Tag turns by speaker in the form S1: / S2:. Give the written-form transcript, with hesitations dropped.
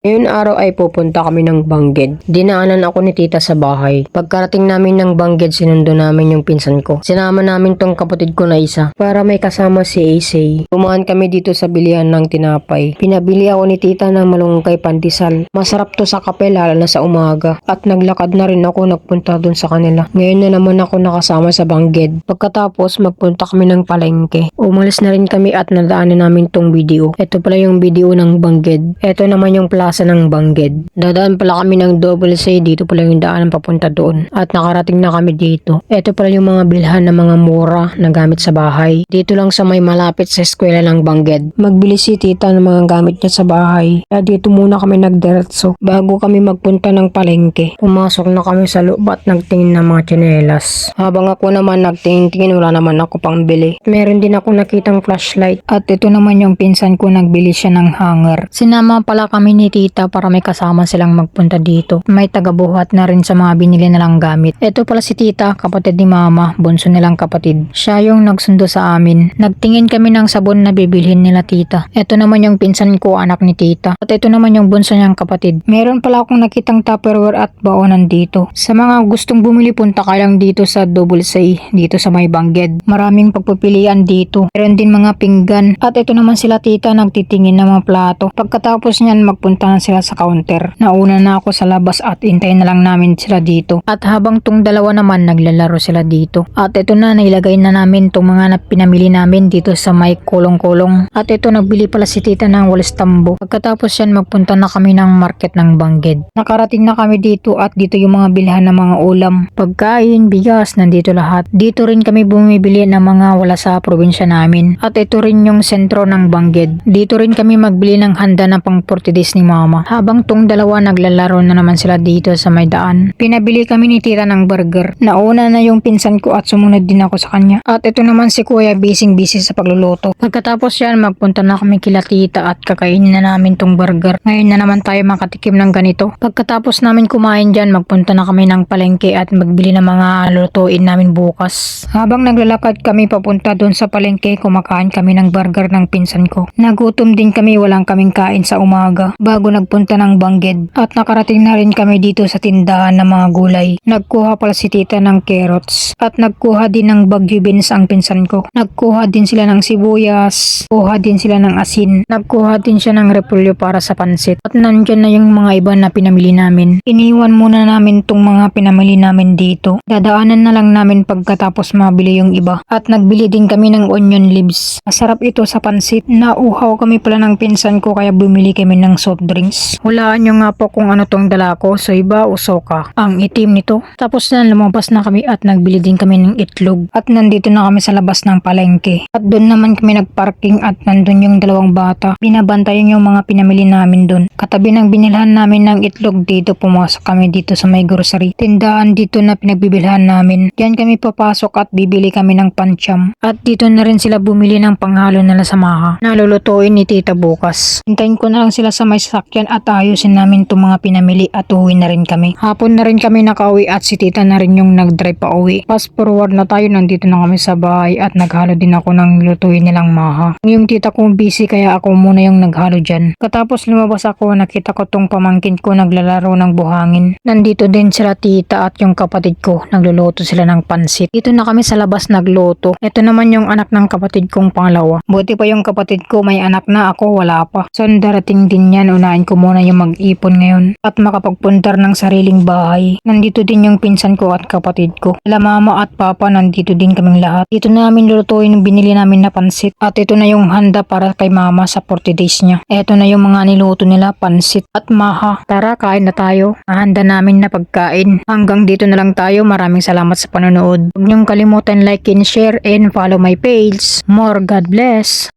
S1: Ngayon araw ay pupunta kami ng Bangged. Dinaanan ako ni tita sa bahay. Pagkarating namin ng Bangged, sinundo namin yung pinsan ko. Sinama namin tong kapatid ko na isa para may kasama si Aisay. Dumaan kami dito sa bilihan ng tinapay. Pinabili ako ni tita ng malunggay pandesal. Masarap to sa kape lalo na sa umaga. At naglakad na rin ako nagpunta dun sa kanila. Ngayon na naman ako nakasama sa Bangged. Pagkatapos magpunta kami ng palengke. Umalis na rin kami at nadaanan namin tong video. Ito pala yung video ng Bangged. Ito naman yung plaza ng Bangged. Dadaan pala kami ng Double C, dito pala yung daan papunta doon. At nakarating na kami dito. Ito pala yung mga bilhan ng mga mura na gamit sa bahay. Dito lang sa may malapit sa eskwela ng Bangged. Magbili si tita ng mga gamit niya sa bahay. Kaya dito muna kami nagdiretso bago kami magpunta ng palengke. Pumasok na kami sa loob at nagtingin ng mga tsinelas. Habang ako naman nagtingin-tingin, wala naman ako pang bili. Meron din ako nakitang flashlight. At ito naman yung pinsan ko, nagbili siya ng hanger. Sinama pala kami ni tita para may kasama silang magpunta dito. May tagabuhat na rin sa mga binili nilang gamit. Ito pala si tita, kapatid ni mama, bunso nilang kapatid. Siya yung nagsundo sa amin. Nagtingin kami ng sabon na bibilhin nila tita. Ito naman yung pinsan ko, anak ni tita. At ito naman yung bunso niyang kapatid. Meron pala akong nakitang Tupperware at baonan dito. Sa mga gustong bumili, punta ka lang dito sa Double C, dito sa may Bangged. Maraming pagpipilian dito. Meron din mga pinggan. At ito naman sila tita, nagtitingin ng mga plato. Pagkatapos niyan, magpunta na sila sa counter. Nauna na ako sa labas at hintayin na lang namin sila dito. At habang tong dalawa naman, naglalaro sila dito. At ito na, nailagay na namin tong mga pinamili namin dito sa may kulong-kulong. At ito, nagbili pala si tita ng walis tambo. Pagkatapos yan, magpunta na kami ng market ng Bangged. Nakarating na kami dito at dito yung mga bilhan ng mga ulam. Pagkain, bigas, nandito lahat. Dito rin kami bumibili ng mga wala sa probinsya namin. At ito rin yung sentro ng Bangged. Dito rin kami magbili ng handa na pang 40 days ni mama. Habang tong dalawa, naglalaro na naman sila dito sa may daan. Pinabili kami ni tita ng burger. Nauna na yung pinsan ko at sumunod din ako sa kanya. At ito naman si kuya, busy sa pagluluto. Pagkatapos yan, magpunta na kami kila tita at kakainin na namin tong burger. Ngayon na naman tayo makatikim ng ganito. Pagkatapos namin kumain dyan, magpunta na kami ng palengke at magbili ng mga lutuin namin bukas. Habang naglalakad kami papunta doon sa palengke, kumakain kami ng burger ng pinsan ko. Nagutom din kami, walang kaming kain sa umaga bago nagpunta ng Bangged. At nakarating na rin kami dito sa tindahan ng mga gulay. Nagkuha pala si tita ng carrots at nagkuha din ng bagyo beans ang pinsan ko. Nagkuha din sila ng sibuyas, kuha din sila ng asin, nagkuha din siya ng repolyo para sa pansit. At nandyan na yung mga iba na pinamili namin. Iniwan muna namin tong mga pinamili namin dito. Dadaanan na lang namin pagkatapos mabili yung iba. At nagbili din kami ng onion leaves. Masarap ito sa pansit. Nauhaw kami pala ng pinsan ko kaya bumili kami ng soft drinks. Hulaan nyo nga po kung ano tong dala ko, soy ba o soka. Ang itim nito. Tapos na lumabas na kami at nagbili din kami ng itlog. At nandito na kami sa labas ng palengke. At doon naman kami nagparking at nandun yung dalawang bata. Binabantayan yung mga pinamili namin doon. Katabi ng binilhan namin ng itlog dito, pumasok kami dito sa may grocery. Tindahan dito na pinagbibilhan namin. Diyan kami papasok at bibili kami ng pancham. At dito na rin sila bumili ng panghalo nila sa maha. Nalulutuin ni tita bukas. Hintayin ko na lang sila sa may sasakyan at ayusin namin itong mga pinamili at uwi na rin kami. Hapon na rin kami nakauwi at si tita na rin yung nag-drive pa uwi. Fast forward na tayo, nandito na kami sa bahay at naghalo din ako ng lutuin nilang maha. Yung tita ko busy kaya ako muna yung naghalo dyan. Katapos lumabas ako, nakita ko tong pamangkin ko naglalaro ng buhangin. Nandito din sila tita at yung kapatid ko, nagluluto sila ng pansit. Dito na kami sa labas nagluto. Ito naman yung anak ng kapatid kong pangalawa. Buti pa yung kapatid ko may anak na, ako wala pa. So darating din yan, unahin ko muna yung mag-ipon ngayon at makapagpundar ng sariling bahay. Nandito din yung pinsan ko at kapatid ko. Sila mama at papa, nandito din kaming lahat. Dito namin lulutuin yung binili namin na pansit. At ito na yung handa para kay mama sa 40 days niya. Ito na yung mga niluto nila, pansit at maha. Tara, kain na tayo. Handa namin na pagkain. Hanggang dito na lang tayo. Maraming salamat sa panonood. Huwag niyong kalimutan like and share and follow my page. More God bless.